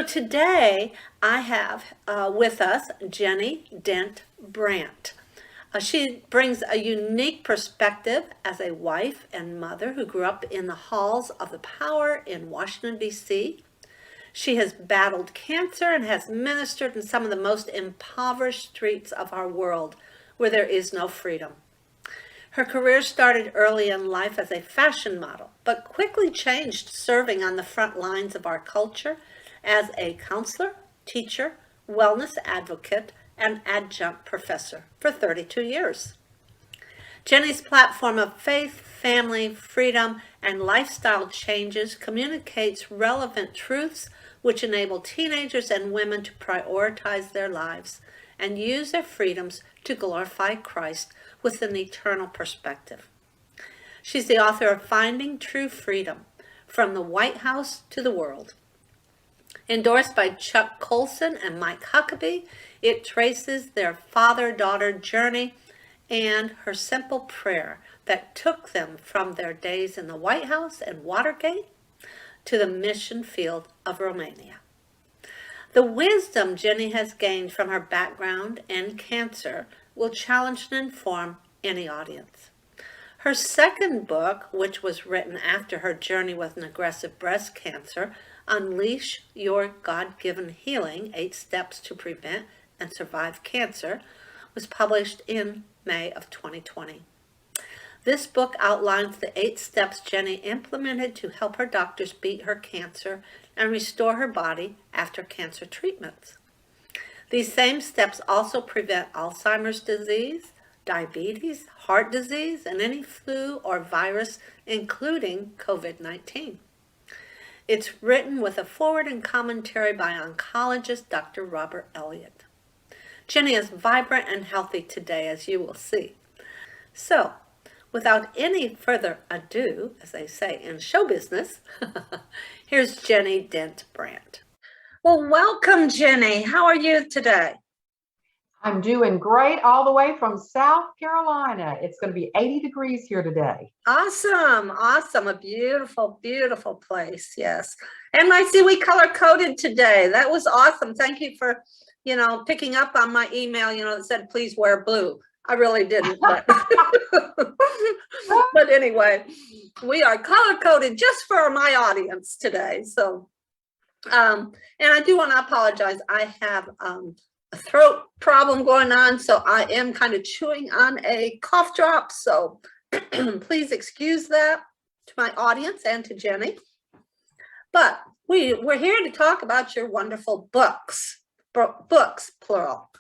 So today I have with us Jenny Dent Brant. She brings a unique perspective as a wife and mother who grew up in the halls of the power in Washington, D.C. She has battled cancer and has ministered in some of the most impoverished streets of our world where there is no freedom. Her career started early in life as a fashion model, but quickly changed serving on the front lines of our culture as a counselor, teacher, wellness advocate, and adjunct professor for 32 years. Jenny's platform of faith, family, freedom, and lifestyle changes communicates relevant truths which enable teenagers and women to prioritize their lives and use their freedoms to glorify Christ with an eternal perspective. She's the author of Finding True Freedom, From the White House to the World. Endorsed by Chuck Colson and Mike Huckabee, it traces their father-daughter journey and her simple prayer that took them from their days in the White House and Watergate to the mission field of Romania. The wisdom Jenny has gained from her background and cancer will challenge and inform any audience. Her second book, which was written after her journey with an aggressive breast cancer, Unleash Your God-Given Healing, 8 Steps to Prevent and Survive Cancer, was published in May of 2020. This book outlines the 8 steps Jenny implemented to help her doctors beat her cancer and restore her body after cancer treatments. These same steps also prevent Alzheimer's disease, diabetes, heart disease, and any flu or virus, including COVID-19. It's written with a foreword and commentary by oncologist Dr. Robert Elliott. Jenny is vibrant and healthy today, as you will see. So, without any further ado, as they say in show business, here's Jenny Dent Brant. Well, welcome, Jenny. How are you today? I'm doing great all the way from South Carolina. It's going to be 80 degrees here today. Awesome. Awesome. A beautiful, beautiful place. Yes. And I see we color coded today. That was awesome. Thank you for, picking up on my email, that said, please wear blue. I really didn't, but, but anyway, we are color coded just for my audience today. So, and I do want to apologize. I have, a throat problem going on, so I am kind of chewing on a cough drop, so please excuse that to my audience and to Jenny. But we're here to talk about your wonderful books, plural.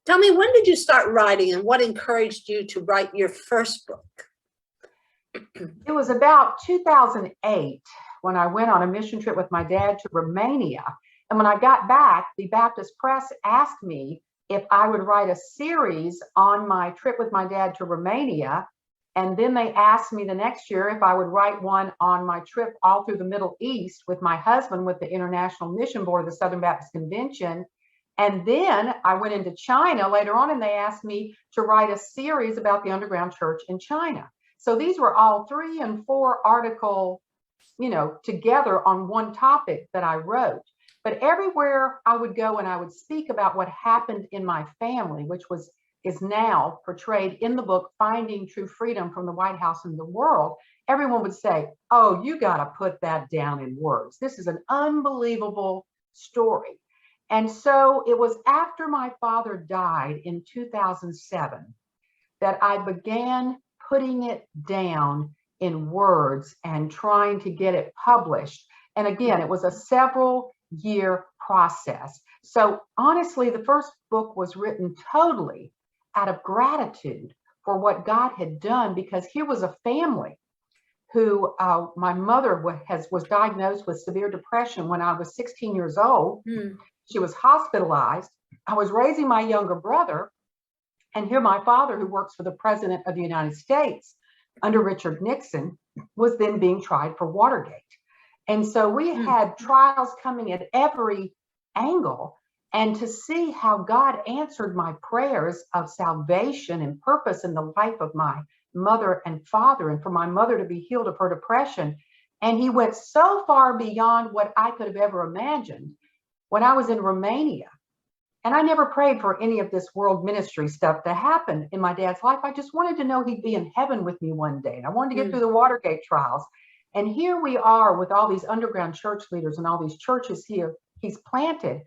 Tell me, when did you start writing and what encouraged you to write your first book? It was about 2008 when I went on a mission trip with my dad to Romania. And when I got back, the Baptist Press asked me if I would write a series on my trip with my dad to Romania. And then they asked me the next year if I would write one on my trip all through the Middle East with my husband with the International Mission Board of the Southern Baptist Convention. And then I went into China later on and they asked me to write a series about the underground church in China. So these were all 3 and 4 articles, together on one topic that I wrote. But everywhere I would go and I would speak about what happened in my family, which is now portrayed in the book, Finding True Freedom from the White House and the World, everyone would say, oh, you got to put that down in words. This is an unbelievable story. And so it was after my father died in 2007 that I began putting it down in words and trying to get it published. And again, it was a several-year process. So honestly, the first book was written totally out of gratitude for what God had done, because here was a family who my mother was diagnosed with severe depression when I was 16 years old. She was hospitalized. I was raising my younger brother, and here my father, who works for the President of the United States under Richard Nixon, was then being tried for Watergate. And so we had trials coming at every angle, and to see how God answered my prayers of salvation and purpose in the life of my mother and father, and for my mother to be healed of her depression, And he went so far beyond what I could have ever imagined when I was in Romania. And I never prayed for any of this world ministry stuff to happen in my dad's life. I just wanted to know he'd be in heaven with me one day. And I wanted to get through the Watergate trials. And here we are with all these underground church leaders and all these churches here he's planted.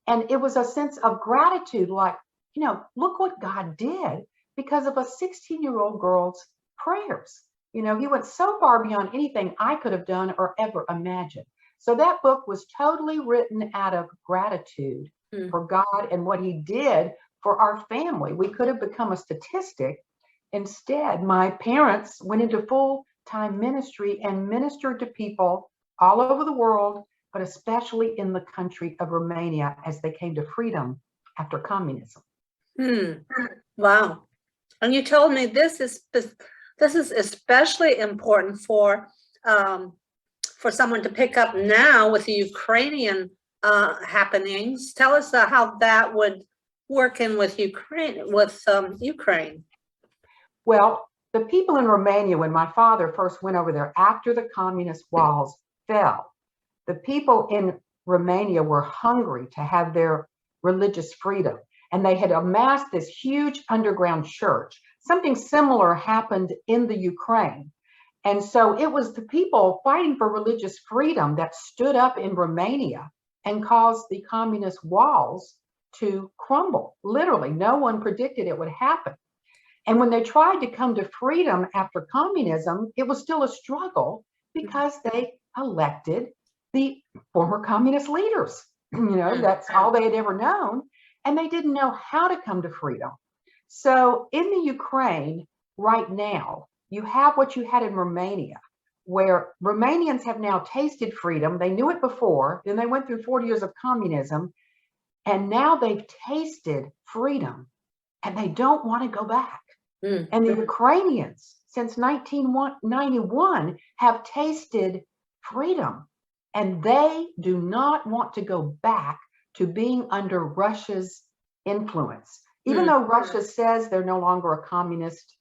And it was a sense of gratitude, like, look what God did because of a 16-year-old girl's prayers. He went so far beyond anything I could have done or ever imagined. So that book was totally written out of gratitude for God and what he did for our family. We could have become a statistic. Instead, my parents went into full-time ministry and ministered to people all over the world, but especially in the country of Romania as they came to freedom after communism. Wow. And you told me this is especially important for someone to pick up now with the Ukrainian happenings. Tell us how that would work in with Ukraine. Well, the people in Romania, when my father first went over there after the communist walls fell, the people in Romania were hungry to have their religious freedom. And they had amassed this huge underground church. Something similar happened in the Ukraine. And so it was the people fighting for religious freedom that stood up in Romania and caused the communist walls to crumble. Literally, no one predicted it would happen. And when they tried to come to freedom after communism, it was still a struggle because they elected the former communist leaders. That's all they had ever known. And they didn't know how to come to freedom. So in the Ukraine right now, you have what you had in Romania, where Romanians have now tasted freedom. They knew it before, then they went through 40 years of communism, and now they've tasted freedom, and they don't want to go back. And the Ukrainians, since 1991, have tasted freedom, and they do not want to go back to being under Russia's influence. Even though Russia says they're no longer a communist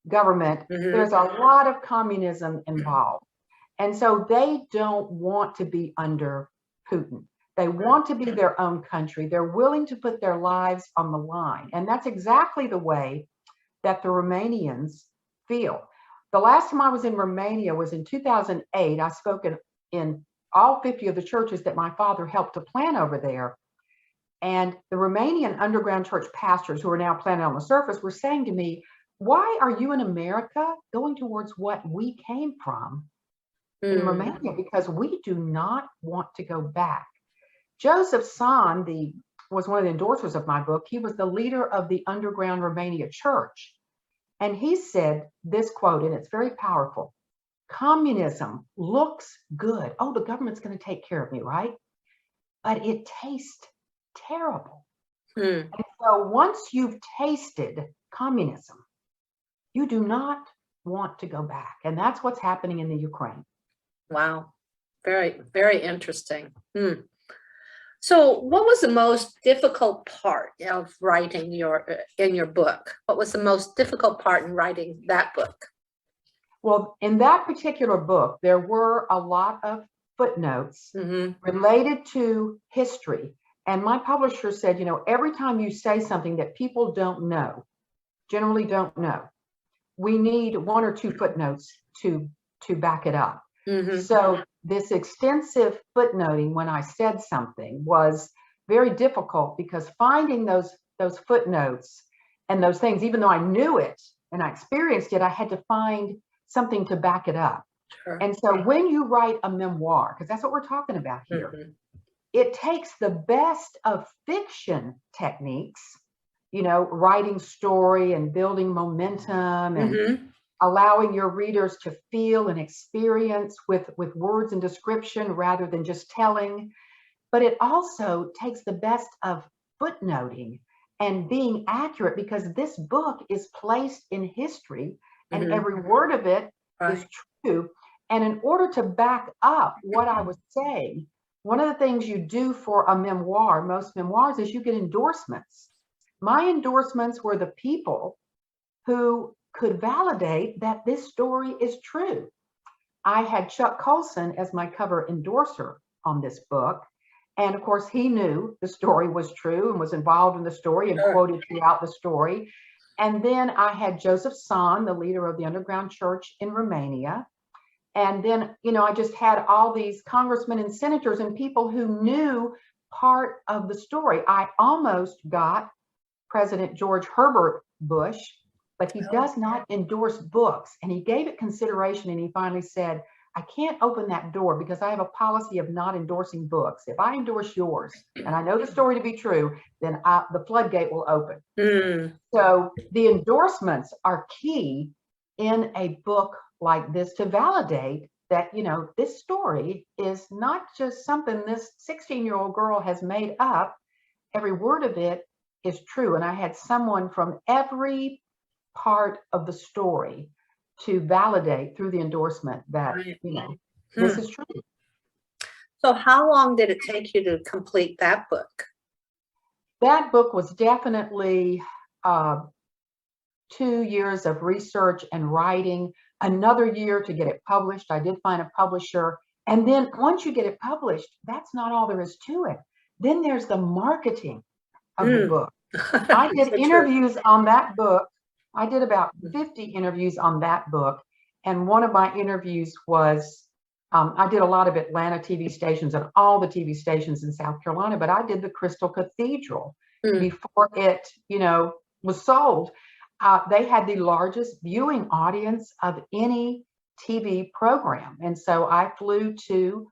government, there's a lot of communism involved. And so they don't want to be under Putin. They want to be their own country. They're willing to put their lives on the line. And that's exactly the way that the Romanians feel. The last time I was in Romania was in 2008. I spoke in all 50 of the churches that my father helped to plant over there. And the Romanian underground church pastors who are now planted on the surface were saying to me, why are you in America going towards what we came from in Romania? Because we do not want to go back. Joseph San was one of the endorsers of my book. He was the leader of the underground Romania church. And he said this quote, and it's very powerful. Communism looks good. Oh, the government's going to take care of me, right? But it tastes terrible. And so once you've tasted communism, you do not want to go back. And that's what's happening in the Ukraine. Wow. Very, very interesting. So what was the most difficult part of writing in your book? What was the most difficult part in writing that book? Well, in that particular book, there were a lot of footnotes related to history. And my publisher said, every time you say something that people generally don't know, we need one or two footnotes to back it up. So this extensive footnoting when I said something was very difficult because finding those footnotes and those things, even though I knew it and I experienced it, I had to find something to back it up. Sure. And so when you write a memoir, because that's what we're talking about here, it takes the best of fiction techniques, writing story and building momentum and allowing your readers to feel and experience with words and description rather than just telling. But it also takes the best of footnoting and being accurate because this book is placed in history and every word of it is true. And in order to back up what I was saying, one of the things you do for a memoir, most memoirs, is you get endorsements. My endorsements were the people who could validate that this story is true. I had Chuck Colson as my cover endorser on this book. And of course, he knew the story was true and was involved in the story and Sure. quoted throughout the story. And then I had Joseph San, the leader of the underground church in Romania. And then, I just had all these congressmen and senators and people who knew part of the story. I almost got President George Herbert Bush, but he does not endorse books. And he gave it consideration, and he finally said, I can't open that door because I have a policy of not endorsing books. If I endorse yours, and I know the story to be true, then the floodgate will open. Mm. So the endorsements are key in a book like this to validate that, this story is not just something this 16-year-old girl has made up. Every word of it is true. And I had someone from every part of the story to validate through the endorsement that, this is true. So how long did it take you to complete that book? That book was definitely 2 years of research and writing, another year to get it published. I did find a publisher. And then once you get it published, that's not all there is to it. Then there's the marketing of the book. I did interviews on that book. I did about 50 interviews on that book. And one of my interviews was, I did a lot of Atlanta TV stations and all the TV stations in South Carolina, but I did the Crystal Cathedral before it, was sold. They had the largest viewing audience of any TV program. And so I flew to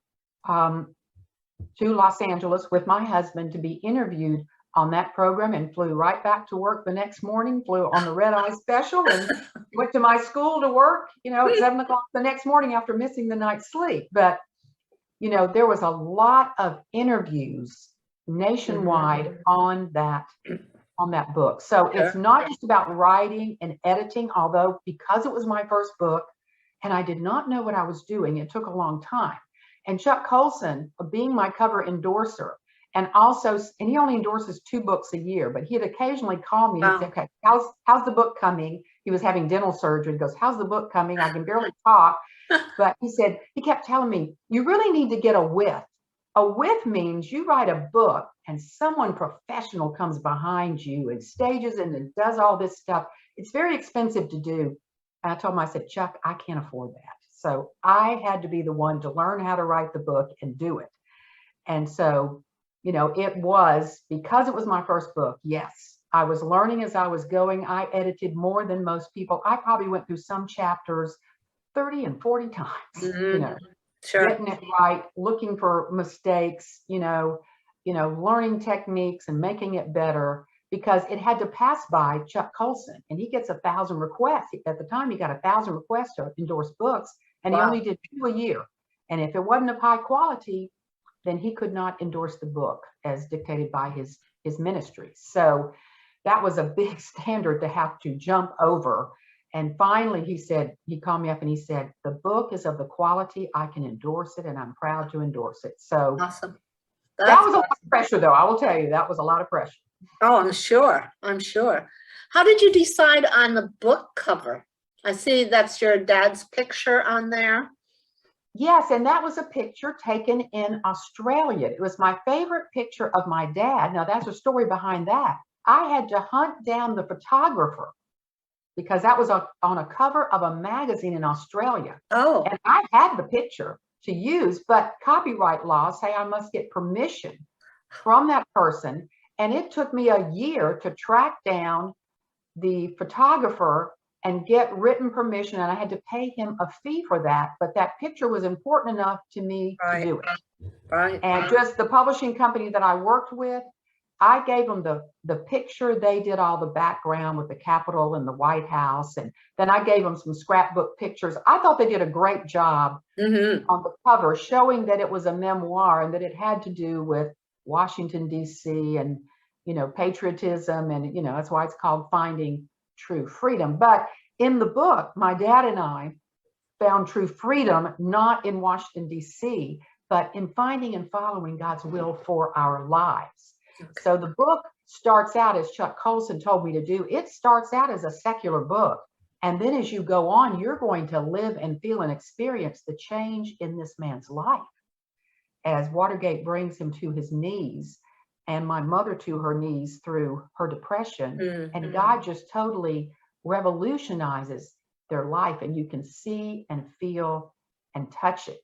Los Angeles with my husband to be interviewed on that program and flew right back to work the next morning, flew on the red eye special and went to my school to work, at 7 o'clock the next morning after missing the night's sleep. But, there was a lot of interviews nationwide on that book. So it's not just about writing and editing, although because it was my first book and I did not know what I was doing, it took a long time. And Chuck Colson, being my cover endorser, and he only endorses 2 books a year, but he'd occasionally call me and say, okay, how's the book coming? He was having dental surgery. He goes, how's the book coming? I can barely talk. But he kept telling me, you really need to get a with. A with means you write a book and someone professional comes behind you and stages and does all this stuff. It's very expensive to do. And I told him, I said, Chuck, I can't afford that. So I had to be the one to learn how to write the book and do it. And so, it was, because it was my first book, yes, I was learning as I was going. I edited more than most people. I probably went through some chapters 30 and 40 times, getting it right, looking for mistakes, learning techniques and making it better, because it had to pass by Chuck Colson, and he gets 1,000 requests. At the time, he got 1,000 requests to endorse books, and he only did 2 a year. And if it wasn't of high quality, then he could not endorse the book as dictated by his ministry. So that was a big standard to have to jump over. And finally, he called me up and he said, the book is of the quality I can endorse it, and I'm proud to endorse it. So awesome. That was a lot of pressure, though. I will tell you, that was a lot of pressure. Oh, I'm sure. How did you decide on the book cover? I see that's your dad's picture on there. Yes, and that was a picture taken in Australia. It was my favorite picture of my dad. Now, that's a story behind that. I had to hunt down the photographer because that was on a cover of a magazine in Australia. Oh. And I had the picture to use, but copyright laws say I must get permission from that person. And it took me a year to track down the photographer and get written permission, and I had to pay him a fee for that. But that picture was important enough to me to do it. Right. And just the publishing company that I worked with, I gave them the picture. They did all the background with the Capitol and the White House. And then I gave them some scrapbook pictures. I thought they did a great job on the cover, showing that it was a memoir and that it had to do with Washington, D.C. and, patriotism. And, that's why it's called Finding True Freedom. But in the book, my dad and I found true freedom, not in Washington, D.C., but in finding and following God's will for our lives. Okay. So the book starts out, as Chuck Colson told me to do, it starts out as a secular book. And then as you go on, you're going to live and feel and experience the change in this man's life as Watergate brings him to his knees and my mother to her knees through her depression. Mm-hmm. And God just totally revolutionizes their life, and you can see and feel and touch it.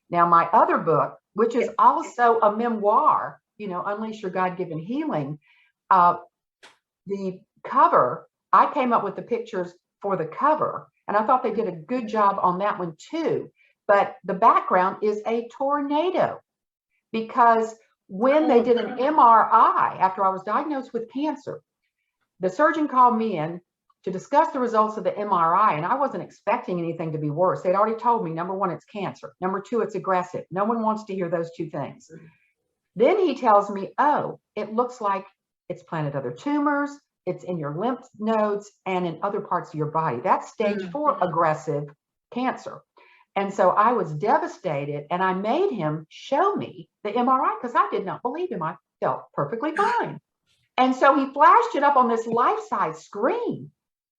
Now, my other book, which is also a memoir, Unleash Your God-Given Healing, the cover, I came up with the pictures for the cover, and I thought they did a good job on that one too. But the background is a tornado, because when they did an MRI after I was diagnosed with cancer, the surgeon called me in to discuss the results of the MRI, and I wasn't expecting anything to be worse. They'd already told me, number one, it's cancer. Number two, it's aggressive. No one wants to hear those two things. Then he tells me, oh, it looks like it's planted other tumors. It's in your lymph nodes and in other parts of your body. That's stage 4 aggressive cancer. And so I was devastated, and I made him show me the MRI because I did not believe him. I felt perfectly fine. And so he flashed it up on this life-size screen.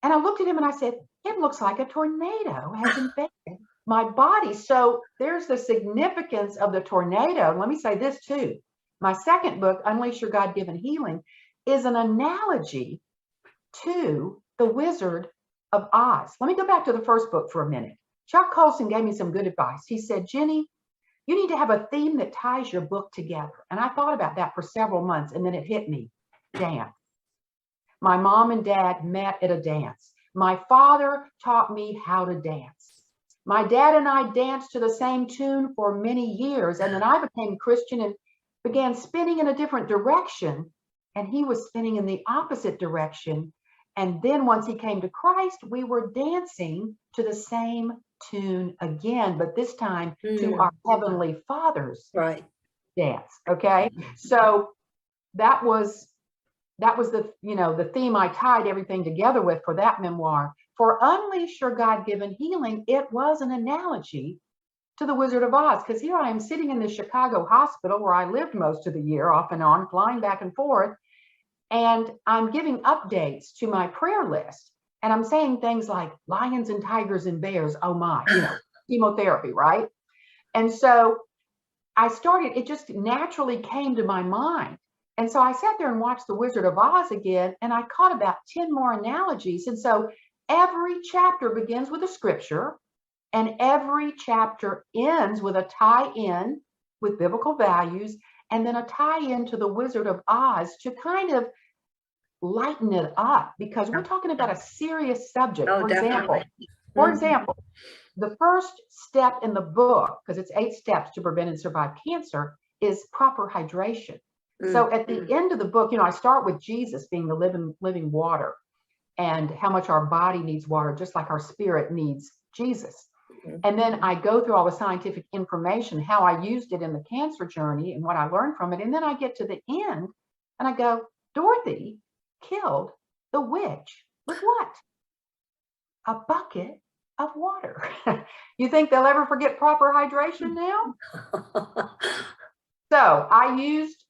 And I looked at him and I said, it looks like a tornado has invaded my body. So there's the significance of the tornado. And let me say this too. My second book, Unleash Your God-Given Healing, is an analogy to the Wizard of Oz. Let me go back to the first book for a minute. Chuck Colson gave me some good advice. He said, Ginny, you need to have a theme that ties your book together. And I thought about that for several months, and then it hit me. Dance. My mom and dad met at a dance. My father taught me how to dance. My dad and I danced to the same tune for many years, and then I became Christian and began spinning in a different direction, and he was spinning in the opposite direction. And then once he came to Christ, we were dancing to the same tune again, but this time to our Heavenly Father's dance. Okay. So that was the, the theme I tied everything together with for that memoir. For Unleash Your God-Given Healing, it was an analogy to the Wizard of Oz, because here I am sitting in the Chicago hospital where I lived most of the year, off and on, flying back and forth. And I'm giving updates to my prayer list. And I'm saying things like lions and tigers and bears, oh my, chemotherapy, right? And so it just naturally came to my mind. And so I sat there and watched The Wizard of Oz again, and I caught about 10 more analogies. And so every chapter begins with a scripture, and every chapter ends with a tie-in with biblical values, and then a tie-in to The Wizard of Oz to kind of lighten it up, because we're talking about a serious subject. For example, the first step in the book, because it's 8 steps to prevent and survive cancer, is proper hydration. So at the end of the book, I start with Jesus being the living water, and how much our body needs water, just like our spirit needs Jesus. And then I go through all the scientific information, how I used it in the cancer journey and what I learned from it. And then I get to the end and I go, Dorothy killed the witch with what? A bucket of water. You think they'll ever forget proper hydration now? So I used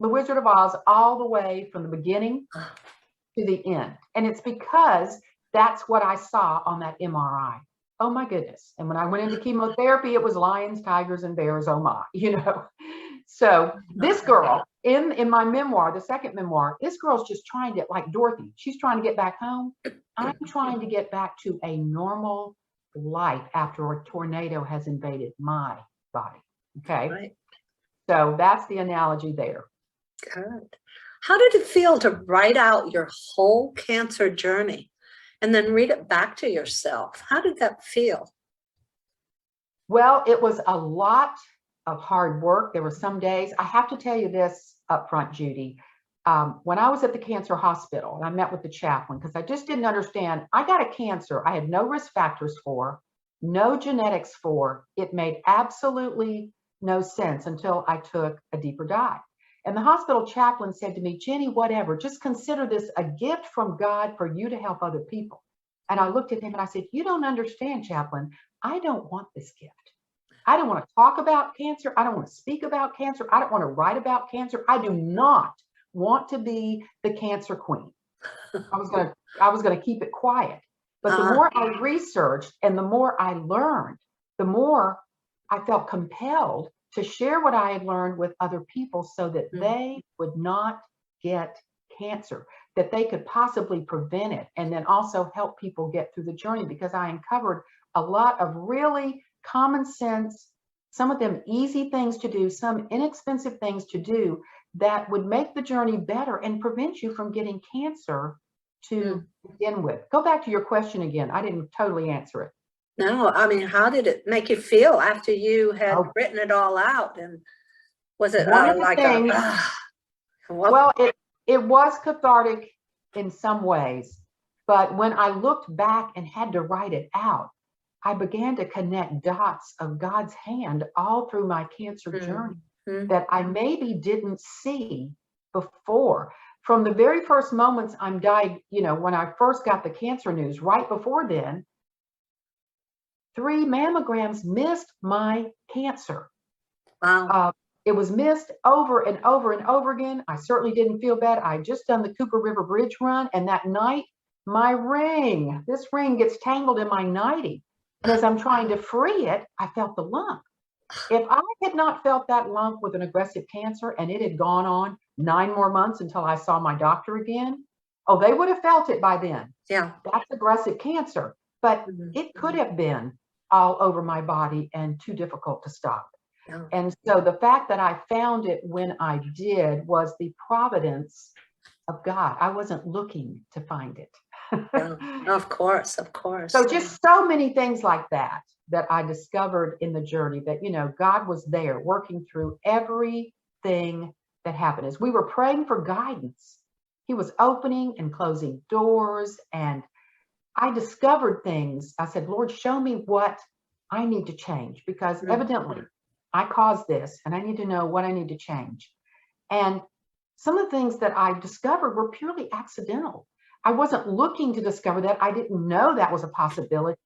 The Wizard of Oz all the way from the beginning to the end. And it's because that's what I saw on that MRI. Oh my goodness. And when I went into chemotherapy, it was lions, tigers, and bears. Oh my, So this girl in my memoir, the second memoir, this girl's just trying to, like Dorothy, she's trying to get back home. I'm trying to get back to a normal life after a tornado has invaded my body. Okay. Right. So that's the analogy there. Good. How did it feel to write out your whole cancer journey and then read it back to yourself? How did that feel? Well, it was a lot of hard work. There were some days, I have to tell you this up front, Judy. When I was at the cancer hospital, and I met with the chaplain, because I just didn't understand. I got a cancer I had no risk factors for, no genetics for. It made absolutely no sense until I took a deeper dive. And the hospital chaplain said to me, Ginny, whatever, just consider this a gift from God for you to help other people. And I looked at him and I said, you don't understand, chaplain. I don't want this gift. I don't want to talk about cancer. I don't want to speak about cancer. I don't want to write about cancer. I do not want to be the cancer queen. I was going to keep it quiet. But the more I researched and the more I learned, the more I felt compelled to share what I had learned with other people so that they would not get cancer, that they could possibly prevent it, and then also help people get through the journey, because I uncovered a lot of really common sense, some of them easy things to do, some inexpensive things to do that would make the journey better and prevent you from getting cancer to begin with. Go back to your question again. I didn't totally answer it. No, I mean, how did it make you feel after you had Oh, written it all out? And was it one of the like things, what? well, it was cathartic in some ways, but when I looked back and had to write it out, I began to connect dots of God's hand all through my cancer journey that I maybe didn't see before. From the very first moments I'm diagnosed, when I first got the cancer news, right before then, 3 mammograms missed my cancer. Wow. It was missed over and over and over again. I certainly didn't feel bad. I just done the Cooper River Bridge run, and that night, this ring gets tangled in my nightie. And as I'm trying to free it, I felt the lump. If I had not felt that lump with an aggressive cancer and it had gone on 9 more months until I saw my doctor again, oh, they would have felt it by then. Yeah. That's aggressive cancer. But it could have been all over my body and too difficult to stop. Yeah. And so the fact that I found it when I did was the providence of God. I wasn't looking to find it. Yeah. Of course, of course. So just so many things like that I discovered in the journey, that, God was there working through everything that happened. As we were praying for guidance, he was opening and closing doors, and I discovered things. I said, Lord, show me what I need to change, because evidently I caused this and I need to know what I need to change. And some of the things that I discovered were purely accidental. I wasn't looking to discover that. I didn't know that was a possibility.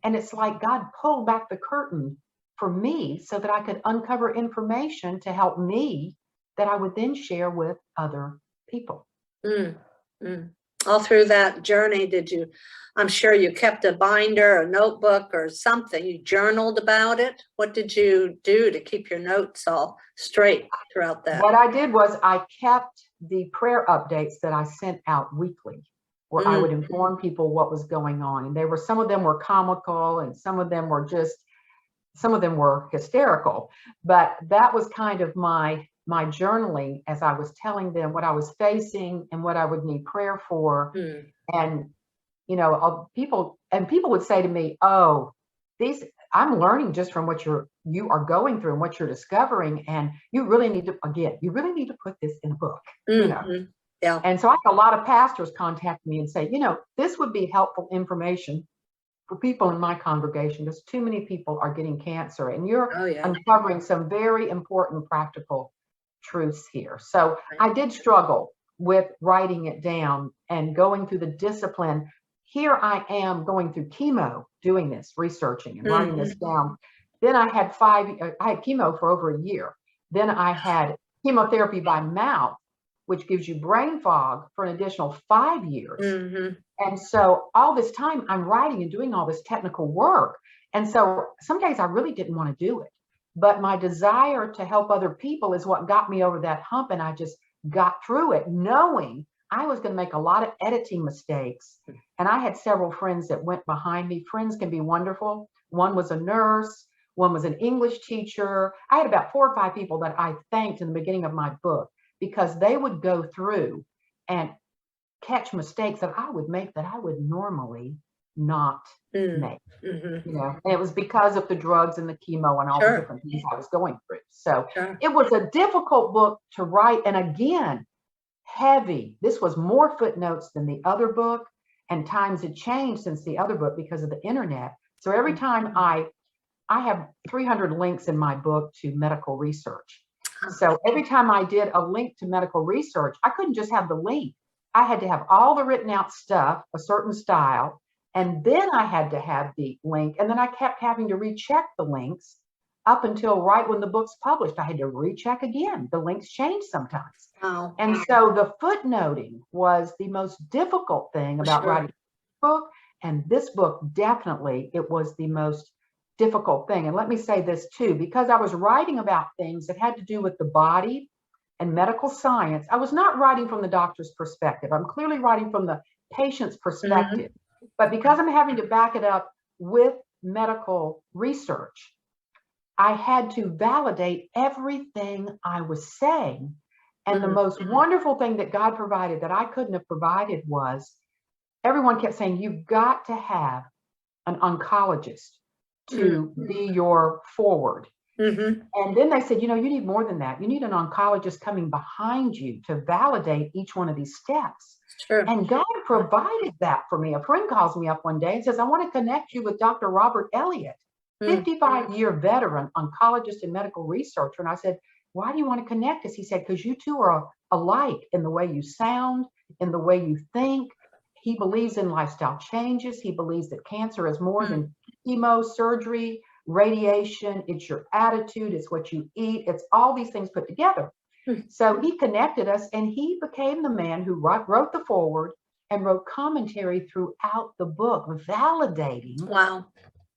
And it's like God pulled back the curtain for me so that I could uncover information to help me that I would then share with other people. All through that journey, I'm sure you kept a binder, a notebook or something. You journaled about it. What did you do to keep your notes all straight throughout that? What I did was I kept the prayer updates that I sent out weekly, where I would inform people what was going on. And some of them were comical, and some of them were hysterical. But that was kind of my journaling, as I was telling them what I was facing and what I would need prayer for. And, people would say to me, oh, I'm learning just from what you are going through and what you're discovering. And you really need to put this in a book, Yeah. And so I had a lot of pastors contact me and say, this would be helpful information for people in my congregation, because too many people are getting cancer, and you're uncovering some very important practical truths here. So I did struggle with writing it down and going through the discipline. Here I am going through chemo, doing this, researching and writing this down. Then I had chemo for over a year. Then I had chemotherapy by mouth, which gives you brain fog, for an additional 5 years. And so all this time I'm writing and doing all this technical work. And so some days I really didn't want to do it, but my desire to help other people is what got me over that hump. And I just got through it, knowing I was going to make a lot of editing mistakes. And I had several friends that went behind me. Friends can be wonderful. One was a nurse. One was an English teacher. I had about 4 or 5 people that I thanked in the beginning of my book, because they would go through and catch mistakes that I would make that I would normally not make. And it was because of the drugs and the chemo and all the different things I was going through. So it was a difficult book to write. And again, heavy. This was more footnotes than the other book, and times had changed since the other book because of the internet. So every time I have 300 links in my book to medical research. So every time I did a link to medical research, I couldn't just have the link. I had to have all the written out stuff, a certain style, and then I had to have the link. And then I kept having to recheck the links up until right when the book's published. I had to recheck again. The links change sometimes. Wow. And so the footnoting was the most difficult thing about writing a book. And this book, definitely, it was the most difficult thing. And let me say this too, because I was writing about things that had to do with the body and medical science. I was not writing from the doctor's perspective. I'm clearly writing from the patient's perspective. But because I'm having to back it up with medical research, I had to validate everything I was saying. And the most wonderful thing that God provided that I couldn't have provided was, everyone kept saying, you've got to have an oncologist to be your forward. And then they said, you need more than that. You need an oncologist coming behind you to validate each one of these steps. Sure. And God provided that for me. A friend calls me up one day and says, I want to connect you with Dr. Robert Elliott, 55-year veteran oncologist and medical researcher. And I said, why do you want to connect us? He said, because you two are alike in the way you sound, in the way you think. He believes in lifestyle changes. He believes that cancer is more than chemo, surgery, radiation. It's your attitude. It's what you eat. It's all these things put together. So he connected us, and he became the man who wrote the foreword and wrote commentary throughout the book, validating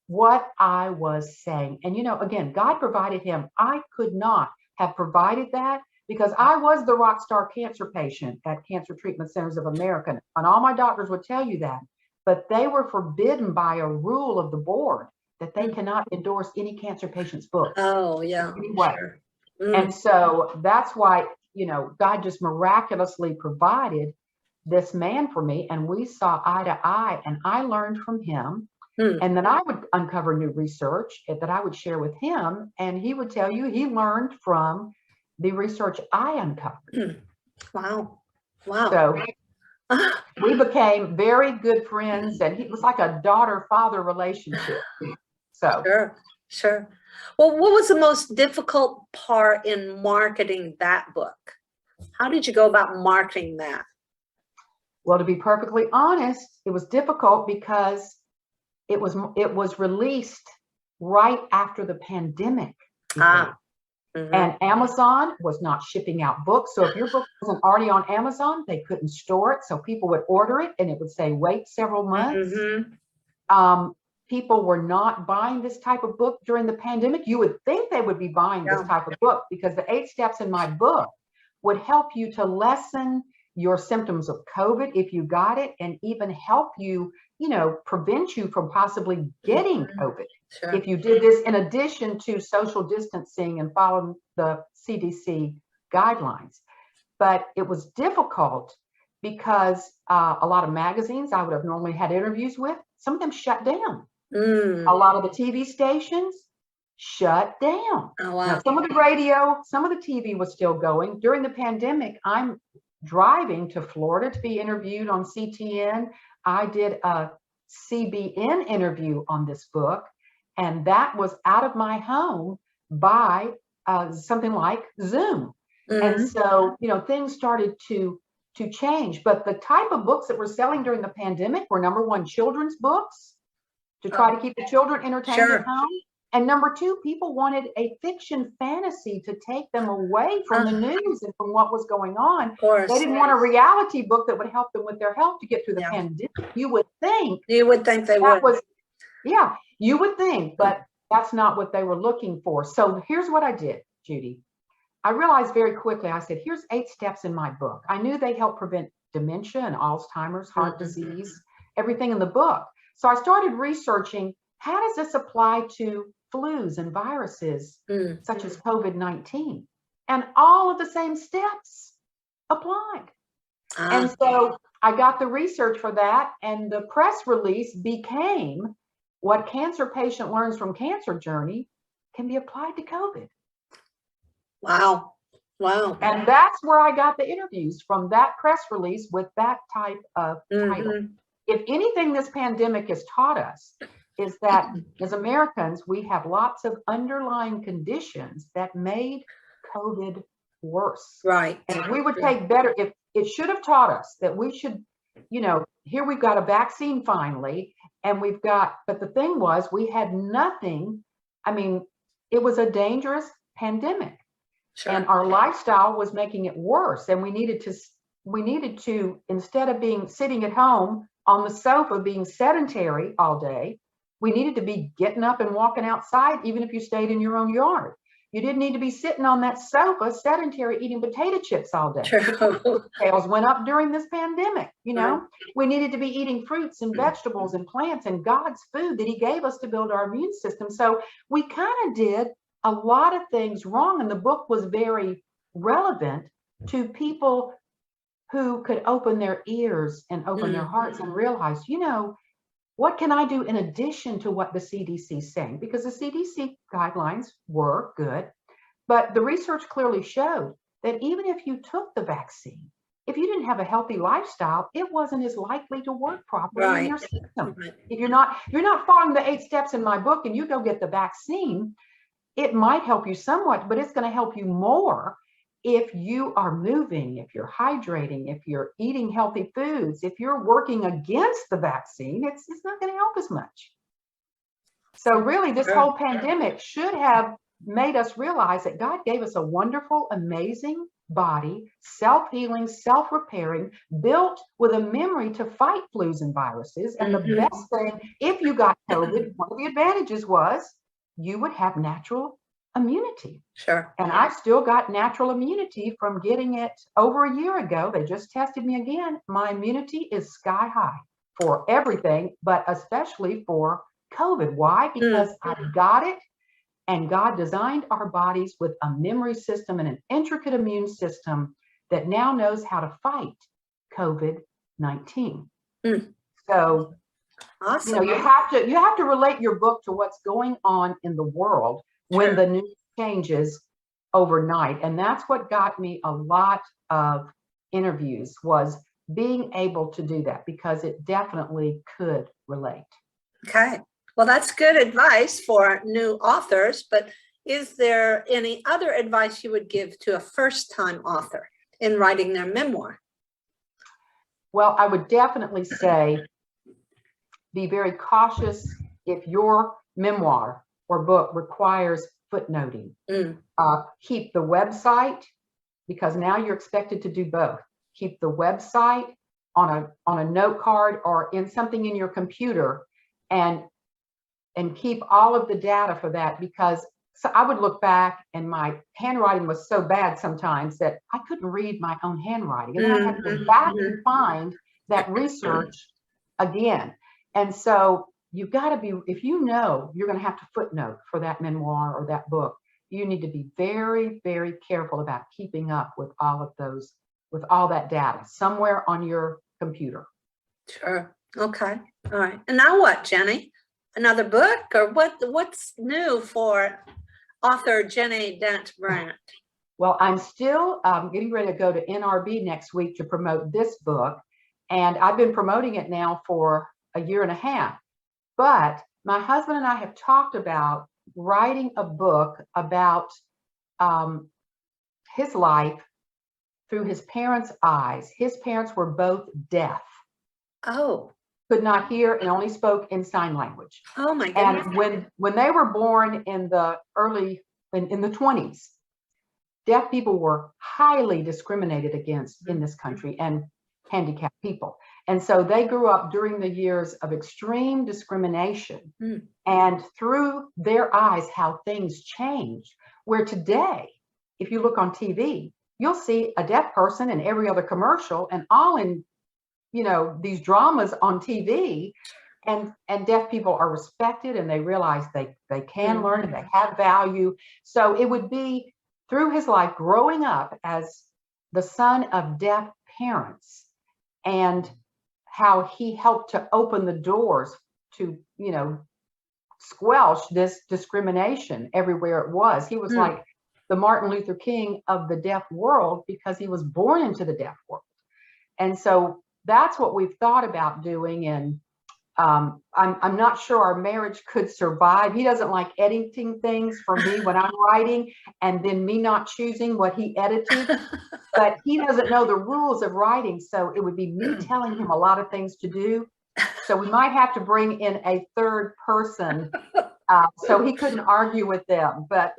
what I was saying. And, again, God provided him. I could not have provided that, because I was the rock star cancer patient at Cancer Treatment Centers of America. And all my doctors would tell you that. But they were forbidden by a rule of the board that they cannot endorse any cancer patient's books. Oh, yeah. Anyway. Sure. And so that's why, God just miraculously provided this man for me, and we saw eye to eye, and I learned from him. And then I would uncover new research that I would share with him, and he would tell you he learned from the research I uncovered. Wow. So we became very good friends, and it was like a daughter-father relationship. So Sure. Well, what was the most difficult part in marketing that book? How did you go about marketing that? Well, to be perfectly honest, it was difficult because it was released right after the pandemic. And Amazon was not shipping out books. So if your book wasn't already on Amazon, they couldn't store it. So people would order it, and it would say, wait several months. People were not buying this type of book during the pandemic. You would think they would be buying this type of book, because the 8 steps in my book would help you to lessen your symptoms of COVID if you got it, and even help you, prevent you from possibly getting COVID. Sure. If you did this in addition to social distancing and following the CDC guidelines. But it was difficult because a lot of magazines I would have normally had interviews with, some of them shut down. A lot of the TV stations shut down. Oh, wow. Now, some of the radio, some of the TV was still going. During the pandemic, I'm driving to Florida to be interviewed on CTN. I did a CBN interview on this book, and that was out of my home by something like Zoom. And so, things started to change. But the type of books that were selling during the pandemic were, number one, children's books to try to keep the children entertained at home. And number two, people wanted a fiction fantasy to take them away from the news and from what was going on. They didn't want a reality book that would help them with their health to get through the pandemic. You would think they would. You would think, but that's not what they were looking for. So here's what I did, Judy. I realized very quickly, I said, here's 8 steps in my book. I knew they help prevent dementia and Alzheimer's, heart disease, everything in the book. So I started researching, how does this apply to flus and viruses such as COVID-19? And all of the same steps applied. And so I got the research for that, and the press release became what cancer patient learns from Cancer Journey can be applied to COVID. Wow. And that's where I got the interviews, from that press release with that type of title. If anything this pandemic has taught us is that as Americans, we have lots of underlying conditions that made COVID worse. Right. And if we would take better, if it should have taught us that we should, here we've got a vaccine finally, and but the thing was, we had nothing. I mean, it was a dangerous pandemic. Sure. And our lifestyle was making it worse. And we needed to, instead of sitting at home on the sofa being sedentary all day. We needed to be getting up and walking outside, even if you stayed in your own yard. You didn't need to be sitting on that sofa sedentary eating potato chips all day. True. Sales went up during this pandemic. Right. We needed to be eating fruits and vegetables and plants and God's food that he gave us to build our immune system. So we kind of did a lot of things wrong. And the book was very relevant to people who could open their ears and open their hearts and realize, what can I do in addition to what the CDC is saying? Because the CDC guidelines were good, but the research clearly showed that even if you took the vaccine, if you didn't have a healthy lifestyle, it wasn't as likely to work properly in your system. Right. If you're not following the 8 steps in my book and you go get the vaccine, it might help you somewhat, but it's going to help you more if you are moving, if you're hydrating, if you're eating healthy foods, if you're working against the vaccine, it's not going to help as much. So really, this whole pandemic should have made us realize that God gave us a wonderful, amazing body, self-healing, self-repairing, built with a memory to fight flus and viruses. And the best thing, if you got COVID, one of the advantages was you would have natural immunity. Sure. And I still got natural immunity from getting it over a year ago. They just tested me again. My immunity is sky high for everything, but especially for COVID. Why? Because I got it, and God designed our bodies with a memory system and an intricate immune system that now knows how to fight COVID-19. So, Awesome. you have to relate your book to what's going on in the world when the news changes overnight. And that's what got me a lot of interviews, was being able to do that, because it definitely could relate. Okay. Well, that's good advice for new authors, but is there any other advice you would give to a first-time author in writing their memoir? Well, I would definitely say be very cautious if your memoir or book requires footnoting. Keep the website, because now you're expected to do both. Keep the website on a note card or in something in your computer, and keep all of the data for that, because I would look back and my handwriting was so bad sometimes that I couldn't read my own handwriting. And then I had to go back and find that research again. And so you've got to be, if you're going to have to footnote for that memoir or that book, you need to be very, very careful about keeping up with all of those, with all that data somewhere on your computer. Sure. Okay. All right. And now what, Jenny? Another book, or what's new for author Ginny Brant? Well, I'm still getting ready to go to NRB next week to promote this book. And I've been promoting it now for a year and a half. But my husband and I have talked about writing a book about his life through his parents' eyes. His parents were both deaf. Oh. Could not hear and only spoke in sign language. Oh my goodness. And when they were born in the in the 20s, deaf people were highly discriminated against in this country, and handicapped people. And so they grew up during the years of extreme discrimination. And through their eyes, how things changed, where today, if you look on TV, you'll see a deaf person in every other commercial, and all in these dramas on TV, and deaf people are respected, and they realize they can learn and they have value. So it would be through his life growing up as the son of deaf parents, and how he helped to open the doors to, squelch this discrimination everywhere it was. He was like the Martin Luther King of the deaf world, because he was born into the deaf world. And so that's what we've thought about doing. And I'm not sure our marriage could survive. He doesn't like editing things for me when I'm writing, and then me not choosing what he edited. But he doesn't know the rules of writing, so it would be me telling him a lot of things to do. So we might have to bring in a third person, so he couldn't argue with them. But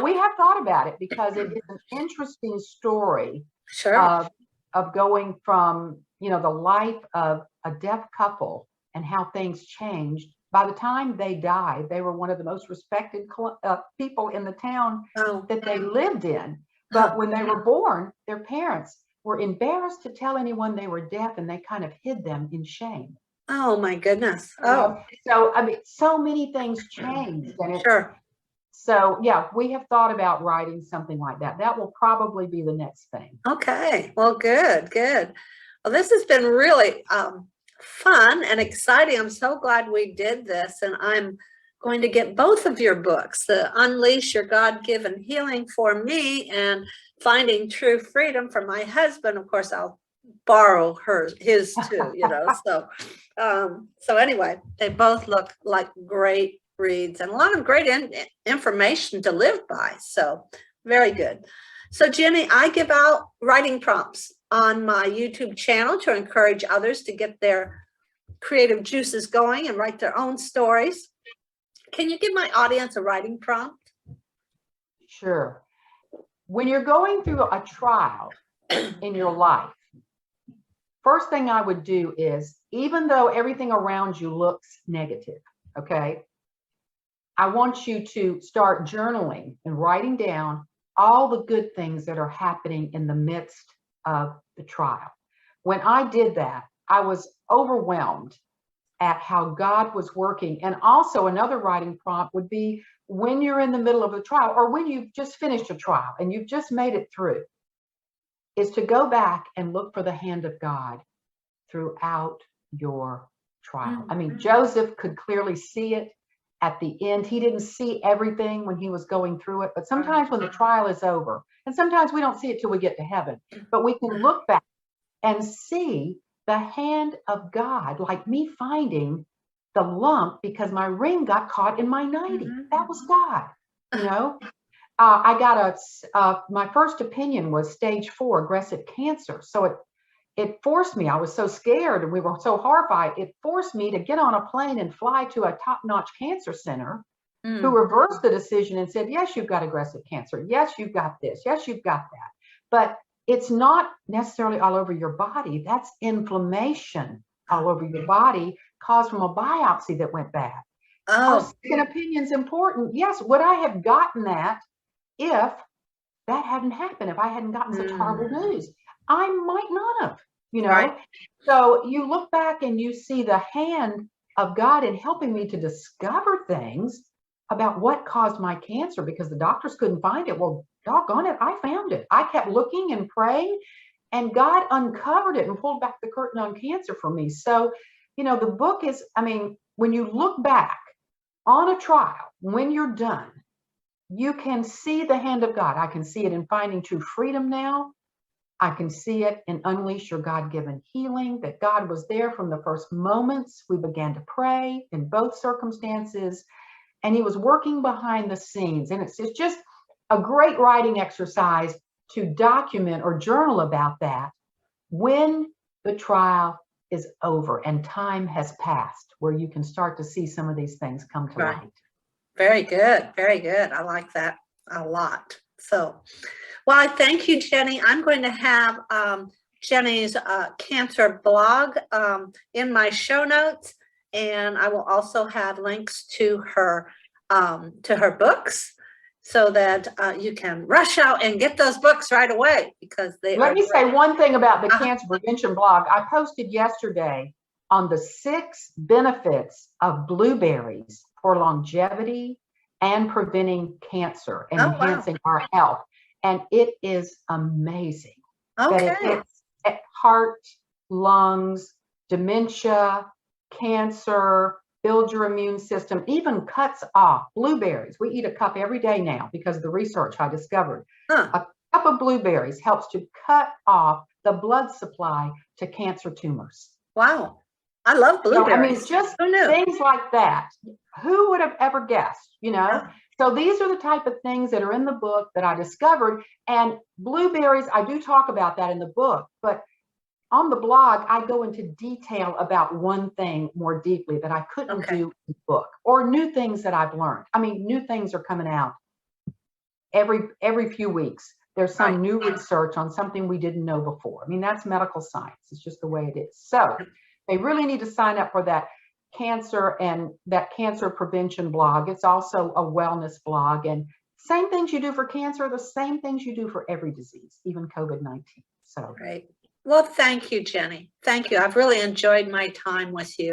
we have thought about it, because it is an interesting story. Sure. Of going from the life of a deaf couple and how things changed. By the time they died, they were one of the most respected people in the town Oh, that they lived in. But oh, when they were born, their parents were embarrassed to tell anyone they were deaf, and they kind of hid them in shame. oh my goodness. You know? Oh, So, I mean, so many things changed. And it's, sure. so yeah, we have thought about writing something like that. That will probably be the next thing. Okay. Well, good, good. Well, this has been really fun and exciting. I'm so glad we did this, and I'm going to get both of your books, the Unleash Your God-Given Healing for me and Finding True Freedom for my husband. Of course, I'll borrow his too, so anyway, they both look like great reads and a lot of great information to live by. So very good. So Ginny, I give out writing prompts on my YouTube channel to encourage others to get their creative juices going and write their own stories. Can you give my audience a writing prompt? Sure. When you're going through a trial in your life, first thing I would do is, even though everything around you looks negative, okay, I want you to start journaling and writing down all the good things that are happening in the midst of the trial. When I did that, I was overwhelmed at how God was working. And also another writing prompt would be, when you're in the middle of a trial, or when you've just finished a trial and you've just made it through, is to go back and look for the hand of God throughout your trial. I mean, Joseph could clearly see it at the end. He didn't see everything when he was going through it, but sometimes when the trial is over, and sometimes we don't see it till we get to heaven, but we can look back and see the hand of God, like me finding the lump because my ring got caught in my nightie. That was God, you know. I got my first opinion was stage 4 aggressive cancer. So it forced me, I was so scared and we were so horrified, it forced me to get on a plane and fly to a top-notch cancer center who reversed the decision and said, yes, you've got aggressive cancer. Yes, you've got this. Yes, you've got that. But it's not necessarily all over your body. That's inflammation all over your body caused from a biopsy that went bad. Our second opinion is important. Yes, would I have gotten that if that hadn't happened, if I hadn't gotten such horrible news? I might not have, you know. Right. So you look back and you see the hand of God in helping me to discover things about what caused my cancer, because the doctors couldn't find it. Well, doggone it, I found it. I kept looking and praying, and God uncovered it and pulled back the curtain on cancer for me. So, you know, the book is, I mean, when you look back on a trial, when you're done, you can see the hand of God. I can see it in Finding True Freedom now. I can see it in Unleash Your God-Given Healing, that God was there from the first moments we began to pray in both circumstances, and he was working behind the scenes. And it's just a great writing exercise to document or journal about that when the trial is over and time has passed, where you can start to see some of these things come to light. Very good. Very good. I like that a lot. So, well, I thank you, Jenny. I'm going to have Jenny's cancer blog in my show notes, and I will also have links to her books, so that you can rush out and get those books right away, because they Let me say one thing about the Uh-huh. cancer prevention blog. I posted yesterday on the 6 benefits of blueberries for longevity and preventing cancer and enhancing our health. And it is amazing that it hits at heart, lungs, dementia, cancer, build your immune system, even cuts off blueberries. We eat a cup every day now because of the research I discovered. A cup of blueberries helps to cut off the blood supply to cancer tumors. Wow. I love blueberries. So, I mean, just things like that. Who would have ever guessed, you know? Yeah. So these are the type of things that are in the book that I discovered. And blueberries, I do talk about that in the book, but on the blog, I go into detail about one thing more deeply that I couldn't do in the book, or new things that I've learned. I mean, new things are coming out every few weeks. There's some new research on something we didn't know before. I mean, that's medical science. It's just the way it is. So they really need to sign up for that cancer and that cancer prevention blog. It's also a wellness blog, and same things you do for cancer, the same things you do for every disease, even COVID-19. So Right. Well, thank you, Jenny. Thank you. I've really enjoyed my time with you.